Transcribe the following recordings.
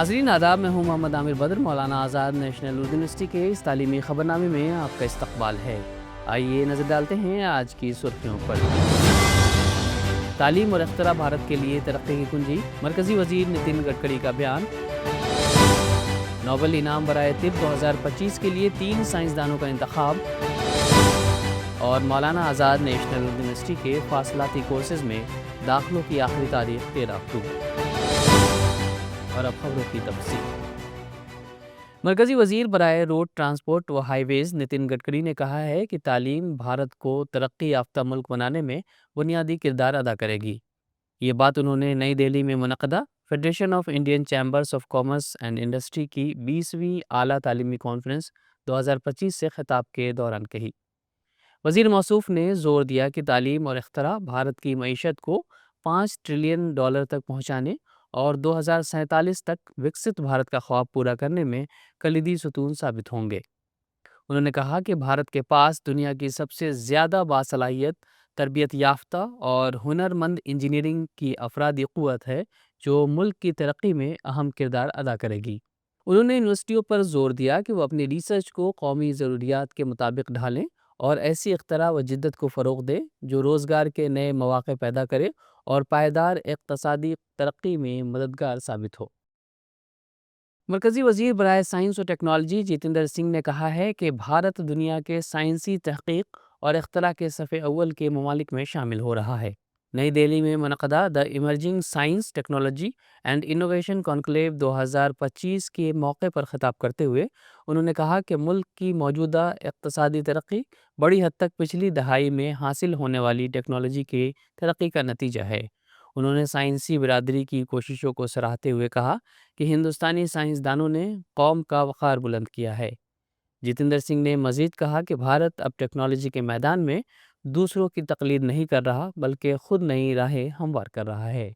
ناظرین آداب، میں ہوں محمد عامر بدر۔ مولانا آزاد نیشنل اردو یونیورسٹی کے اس تعلیمی خبرنامے میں آپ کا استقبال ہے۔ آئیے نظر ڈالتے ہیں آج کی سرخیوں پر۔ تعلیم اور اختراع بھارت کے لیے ترقی کی کنجی، مرکزی وزیر نتن گڈکری کا بیان۔ نوبل انعام برائے طب 2025 کے لیے 3 سائنسدانوں کا انتخاب۔ اور مولانا آزاد نیشنل اردو یونیورسٹی کے فاصلاتی کورسز میں داخلوں کی آخری تاریخ 13 اکتوبر۔ اور اب خبروں کی تفصیل۔ مرکزی وزیر برائے روڈ ٹرانسپورٹ و ہائی ویز نتن گڈکری نے کہا ہے کہ تعلیم بھارت کو ترقی یافتہ ملک بنانے میں بنیادی کردار ادا کرے گی۔ یہ بات انہوں نے نئی دہلی میں منعقدہ federation of Indian chambers of commerce and industry کی 20ویں اعلیٰ تعلیمی کانفرنس 2025 سے خطاب کے دوران کہی۔ وزیر موصوف نے زور دیا کہ تعلیم اور اختراع بھارت کی معیشت کو $5 ٹریلین تک پہنچانے اور 2047 تک وکست بھارت کا خواب پورا کرنے میں کلیدی ستون ثابت ہوں گے۔ انہوں نے کہا کہ بھارت کے پاس دنیا کی سب سے زیادہ باصلاحیت، تربیت یافتہ اور ہنرمند انجینئرنگ کی افرادی قوت ہے جو ملک کی ترقی میں اہم کردار ادا کرے گی۔ انہوں نے یونیورسٹیوں پر زور دیا کہ وہ اپنی ریسرچ کو قومی ضروریات کے مطابق ڈھالیں اور ایسی اختراع و جدت کو فروغ دے جو روزگار کے نئے مواقع پیدا کرے اور پائیدار اقتصادی ترقی میں مددگار ثابت ہو۔ مرکزی وزیر برائے سائنس و ٹیکنالوجی جتیندر سنگھ نے کہا ہے کہ بھارت دنیا کے سائنسی تحقیق اور اختراع کے صف اول کے ممالک میں شامل ہو رہا ہے۔ نئی دہلی میں منعقدہ the emerging science, technology and innovation conclave 2025 کے موقع پر خطاب کرتے ہوئے انہوں نے کہا کہ ملک کی موجودہ اقتصادی ترقی بڑی حد تک پچھلی دہائی میں حاصل ہونے والی ٹیکنالوجی کی ترقی کا نتیجہ ہے۔ انہوں نے سائنسی برادری کی کوششوں کو سراہتے ہوئے کہا کہ ہندوستانی سائنسدانوں نے قوم کا وقار بلند کیا ہے۔ جتیندر سنگھ نے مزید کہا کہ بھارت اب ٹیکنالوجی کے میدان میں دوسروں کی تقلید نہیں کر رہا بلکہ خود نئی راہیں ہموار کر رہا ہے۔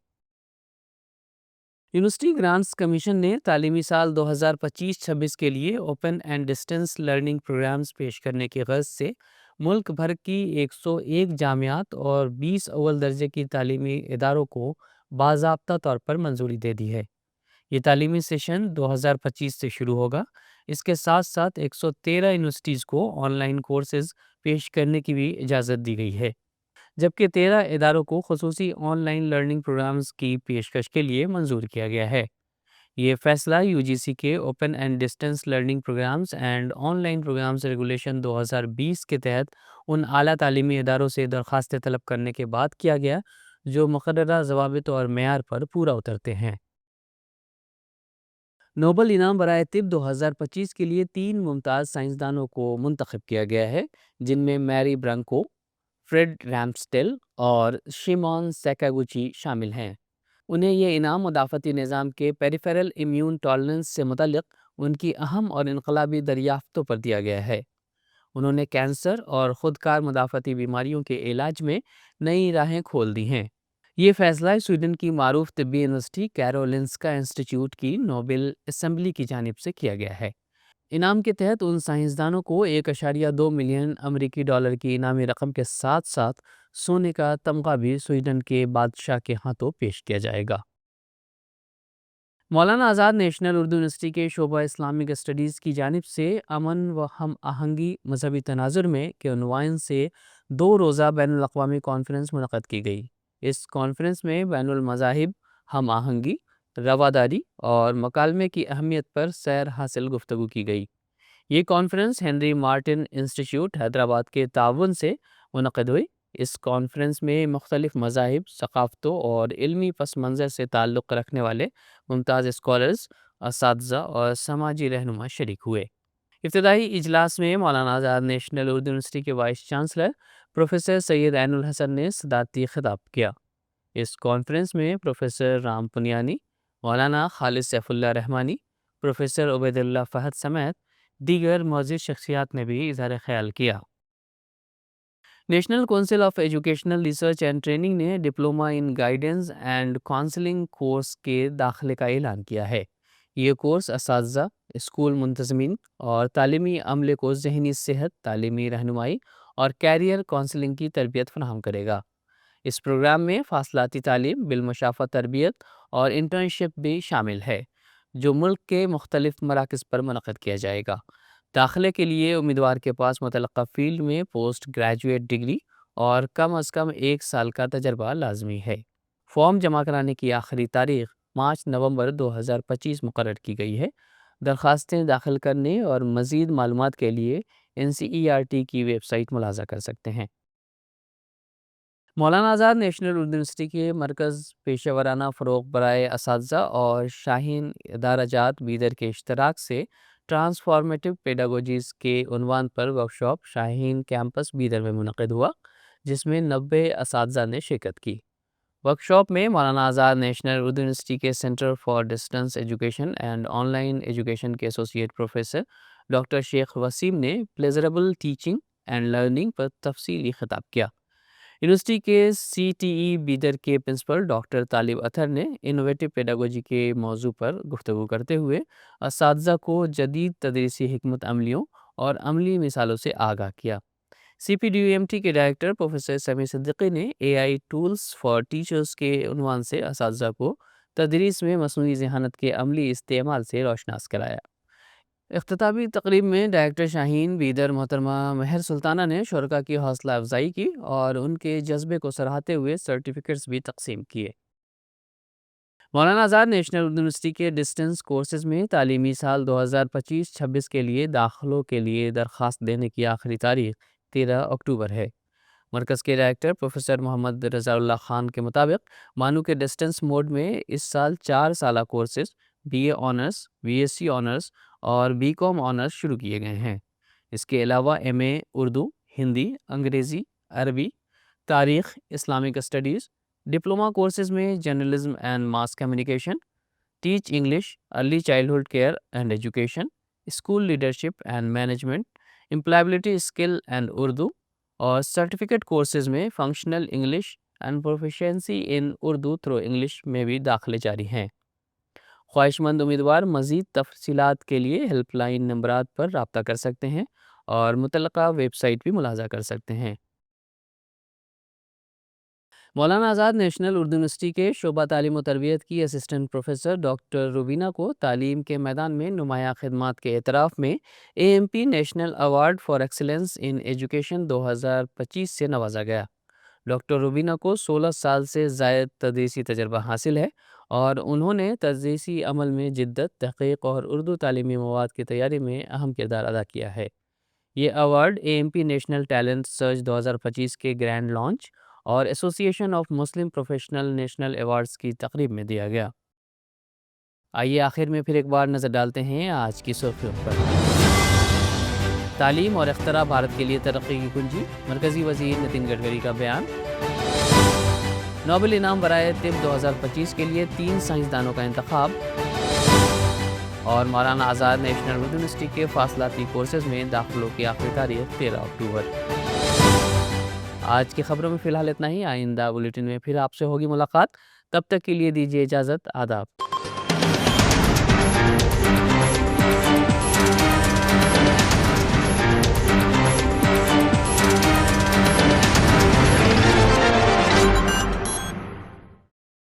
یونیورسٹی گرانٹس کمیشن نے تعلیمی سال 2025-26 کے لیے open and distance learning programmes پیش کرنے کی غرض سے ملک بھر کی 101 جامعات اور 20 اول درجے کی تعلیمی اداروں کو باضابطہ طور پر منظوری دے دی ہے۔ یہ تعلیمی سیشن 2025 سے شروع ہوگا۔ اس کے ساتھ ساتھ 113 یونیورسٹیز کو آن لائن کورسز پیش کرنے کی بھی اجازت دی گئی ہے، جبکہ 13 اداروں کو خصوصی آن لائن لرننگ پروگرامز کی پیشکش کے لیے منظور کیا گیا ہے۔ یہ فیصلہ یو جی سی کے open and distance learning programmes and online programmes regulation 2020 کے تحت ان اعلیٰ تعلیمی اداروں سے درخواستیں طلب کرنے کے بعد کیا گیا جو مقررہ ضوابط اور معیار پر پورا اترتے ہیں۔ نوبل انعام برائے طب 2025 کے لیے 3 ممتاز سائنسدانوں کو منتخب کیا گیا ہے، جن میں میری برانکو، فریڈ رامسٹیل اور شیمون سیکاگوچی شامل ہیں۔ انہیں یہ انعام مدافعتی نظام کے پیریفیرل امیون ٹالرنس سے متعلق ان کی اہم اور انقلابی دریافتوں پر دیا گیا ہے۔ انہوں نے کینسر اور خودکار مدافعتی بیماریوں کے علاج میں نئی راہیں کھول دی ہیں۔ یہ فیصلہ سویڈن کی معروف طبی یونیورسٹی کیرولنسکا انسٹی ٹیوٹ کی نوبل اسمبلی کی جانب سے کیا گیا ہے۔ انعام کے تحت ان سائنسدانوں کو $1.2 ملین کی انعامی رقم کے ساتھ ساتھ سونے کا تمغہ بھی سویڈن کے بادشاہ کے ہاتھوں پیش کیا جائے گا۔ مولانا آزاد نیشنل اردو یونیورسٹی کے شعبہ اسلامک اسٹڈیز کی جانب سے امن و ہم آہنگی مذہبی تناظر میں کے عنوان سے 2 روزہ بین الاقوامی کانفرنس منعقد کی گئی۔ اس کانفرنس میں بین المذاہب ہم آہنگی، رواداری اور مکالمے کی اہمیت پر سیر حاصل گفتگو کی گئی۔ یہ کانفرنس ہنری مارٹن انسٹی ٹیوٹ حیدرآباد کے تعاون سے منعقد ہوئی۔ اس کانفرنس میں مختلف مذاہب، ثقافتوں اور علمی پس منظر سے تعلق رکھنے والے ممتاز اسکالرز، اساتذہ اور سماجی رہنما شریک ہوئے۔ ابتدائی اجلاس میں مولانا آزاد نیشنل اردو یونیورسٹی کے vice chancellor professor Syed Ain ul Hasan نے صدارتی خطاب کیا۔ اس کانفرنس میں professor Ram Puniyani, Maulana Khalid Saifullah Rahmani, professor Obaidullah Fahad سمیت دیگر معزز شخصیات نے بھی اظہار خیال کیا۔ National council of educational research and training نے diploma in guidance and counselling course کے داخلے کا اعلان کیا ہے۔ یہ کورس اساتذہ، اسکول منتظمین اور تعلیمی عملے کو ذہنی صحت، تعلیمی رہنمائی اور کیریئر کونسلنگ کی تربیت فراہم کرے گا۔ اس پروگرام میں فاصلاتی تعلیم، بالمشافہ تربیت اور انٹرنشپ بھی شامل ہے۔ جو ملک کے مختلف مراکز پر منعقد کیا جائے گا۔ داخلے کے لیے امیدوار کے پاس متعلقہ فیلڈ میں پوسٹ گریجویٹ ڈگری اور کم از کم 1 سال کا تجربہ لازمی ہے۔ فارم جمع کرانے کی آخری تاریخ 5 نومبر 2025 مقرر کی گئی ہے۔ درخواستیں داخل کرنے اور مزید معلومات کے لیے NCERT کی ویب سائٹ ملاحظہ کر سکتے ہیں۔ مولانا آزاد نیشنل اردو یونیورسٹی کے مرکز پیشہ ورانہ فروغ برائے اساتذہ اور شاہین ادارہ جات بیدر کے اشتراک سے ٹرانسفارمیٹو پیڈاگوجیز کے عنوان پر ورکشاپ شاہین کیمپس بیدر میں منعقد ہوا، جس میں 90 اساتذہ نے شرکت کی۔ ورکشاپ میں مولانا آزاد نیشنل اردو یونیورسٹی کے centre for distance education and on line education کے ایسوسیٹ پروفیسر ڈاکٹر شیخ وسیم نے پلیزربل ٹیچنگ اینڈ لرننگ پر تفصیلی خطاب کیا۔ یونیورسٹی کے CTE بیدر کے پرنسپل ڈاکٹر طالب اطہر نے انوویٹو پیڈاگوجی کے موضوع پر گفتگو کرتے ہوئے اساتذہ کو جدید تدریسی حکمت عملیوں اور عملی مثالوں سے آگاہ کیا۔ CPDUMT کے ڈائریکٹر پروفیسر سمیع صدیقی نے AI ٹولز فار ٹیچرز کے عنوان سے اساتذہ کو تدریس میں مصنوعی ذہانت کے عملی استعمال سے روشناس کرایا۔ اختتامی تقریب میں ڈائریکٹر شاہین بیدر محترمہ مہر سلطانہ نے شرکاء کی حوصلہ افزائی کی اور ان کے جذبے کو سراہتے ہوئے سرٹیفکیٹس بھی تقسیم کیے۔ مولانا آزاد نیشنل اردو یونیورسٹی کے ڈسٹنس کورسز میں تعلیمی سال 2025-26 کے لیے داخلوں کے لیے درخواست دینے کی آخری تاریخ 13 اکتوبر ہے۔ مرکز کے ڈائریکٹر پروفیسر محمد رضا اللہ خان کے مطابق مانو کے ڈسٹنس موڈ میں اس سال 4 سالہ courses BA honours, BSc honours اور BCom آنرز شروع کیے گئے ہیں۔ اس کے علاوہ MA اردو، ہندی، انگریزی، عربی، تاریخ، اسلامک اسٹڈیز، ڈپلومہ کورسز میں journalism and mass communication, teach English, early childhood care and education, school leadership and management, employability skill and Urdu اور سرٹیفکیٹ کورسز میں functional English and proficiency in Urdu through English میں بھی داخلے جاری ہیں۔ خواہش مند امیدوار مزید تفصیلات کے لیے ہیلپ لائن نمبرات پر رابطہ کر سکتے ہیں اور متعلقہ ویب سائٹ بھی ملاحظہ کر سکتے ہیں۔ مولانا آزاد نیشنل اردو یونیورسٹی کے شعبہ تعلیم و تربیت کی اسسٹنٹ پروفیسر ڈاکٹر روبینہ کو تعلیم کے میدان میں نمایاں خدمات کے اعتراف میں AMP national award for excellence in education 2025 سے نوازا گیا۔ ڈاکٹر روبینہ کو 16 سال سے زائد تدریسی تجربہ حاصل ہے اور انہوں نے تدریسی عمل میں جدت، تحقیق اور اردو تعلیمی مواد کی تیاری میں اہم کردار ادا کیا ہے۔ یہ award AMP national talent search 2025 کے گرینڈ لانچ اور ایسوسی ایشن of Muslim professional national awards کی تقریب میں دیا گیا۔ آئیے آخر میں پھر ایک بار نظر ڈالتے ہیں آج کی سرخیوں پر۔ تعلیم اور اختراع بھارت کے لیے ترقی کی کنجی، مرکزی وزیر نتن گڈکری کا بیان۔ نوبل انعام برائے طب 2025 کے لیے 3 سائنسدانوں کا انتخاب، اور مولانا آزاد نیشنل اردو یونیورسٹی کے فاصلاتی کورسز میں داخلوں کی آخری تاریخ 13 اکتوبر۔ آج کی خبروں میں فی الحال اتنا ہی۔ آئندہ بلیٹن میں پھر آپ سے ہوگی ملاقات، تب تک کے لیے دیجیے اجازت۔ آداب۔